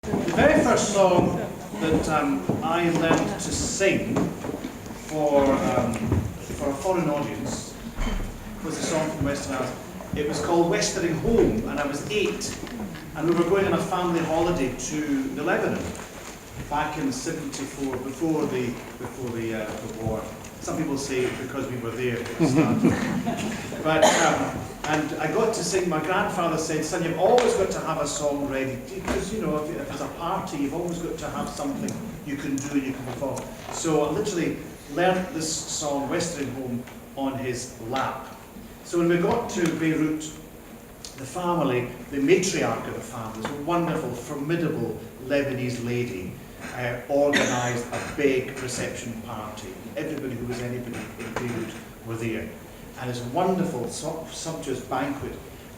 The very first song that I learned to sing for a foreign audience was a song from Western Isles. It was called Westering Home, and I was 8, and we were going on a family holiday to the Lebanon back in '74, before the war. Some people say because we were there at the start. But and I got to sing. My grandfather said, "Son, you've always got to have a song ready, because you know if it's a party, you've always got to have something you can do and you can perform." So I literally learned this song, Westering Home, on his lap. So when we got to Beirut, the family, the matriarch of the family, was a wonderful, formidable Lebanese lady, organised a big reception party. Everybody who was anybody in Beirut were there. And it's a wonderful, sumptuous banquet.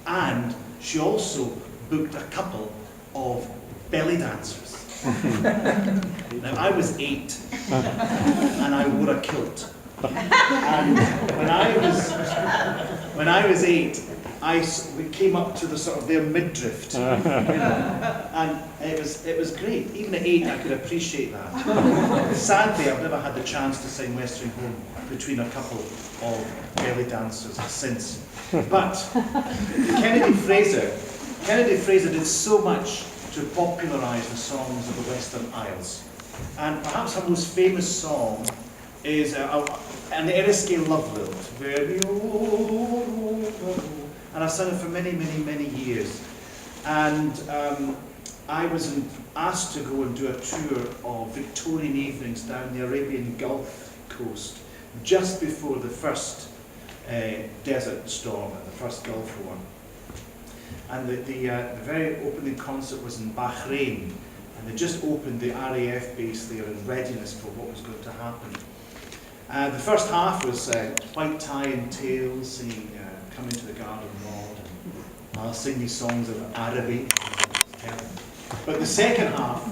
And she also booked a couple of belly dancers. Now, I was 8, and I wore a kilt. And when I was 8, we came up to the sort of their midriff, you know, and it was great. Even at 8, I could appreciate that. Sadly, I've never had the chance to sing Westering Home between a couple of belly dancers since. But Kennedy Fraser did so much to popularise the songs of the Western Isles, and perhaps her most famous song is an Eriskay love lilt, very old, and I've sung it for many, many, many years. And I was asked to go and do a tour of Victorian evenings down the Arabian Gulf coast, just before the first desert storm, the first Gulf War. And the very opening concert was in Bahrain, and they just opened the RAF base there in readiness for what was going to happen. The first half was white tie and tails, singing "Come Into the Garden Lord," and I'll sing these songs of Araby. But the second half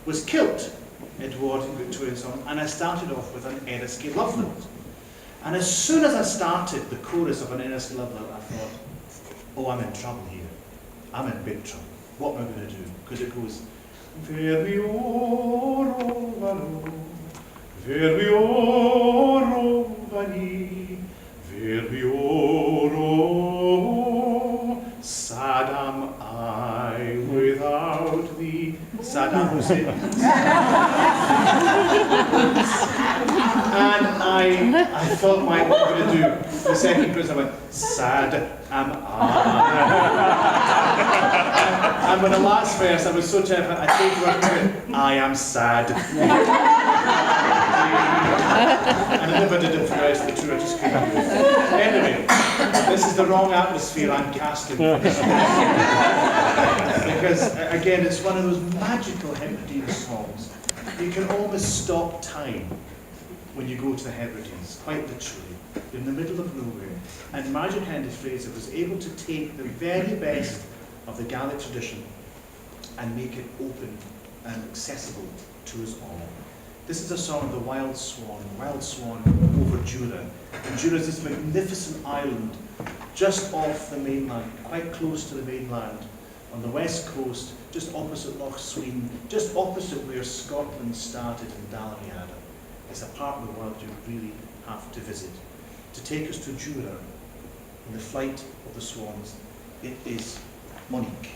was kilt, Edwardian Victorian song, and I started off with an Eriskay love lilt. And as soon as I started the chorus of an Eriskay love lilt, I thought, oh, I'm in trouble here. I'm in big trouble. What am I going to do? Because it goes, Verbi oro valo, Verbi oro vani, Verbi oro, sad am I without thee. Saddam Hussein. And I thought, what am I going to do? The second chorus, I went, sad am I. And with the last verse, I was so terrified, I changed the word to I am sad. And I never did it for the rest of the tour, I just couldn't do it. Anyway, this is the wrong atmosphere I'm casting for this. Because, again, it's one of those magical Hebridean songs. You can almost stop time when you go to the Hebrideans, quite literally. You're in the middle of nowhere. And Marjorie Kennedy Fraser was able to take the very best of the Gaelic tradition and make it open and accessible to us all. This is a song of the Wild Swan over Jura. And Jura is this magnificent island just off the mainland, quite close to the mainland, on the west coast, just opposite Loch Sween, just opposite where Scotland started in Dalriada. It's a part of the world you really have to visit. To take us to Jura, in the flight of the swans, it is Monique.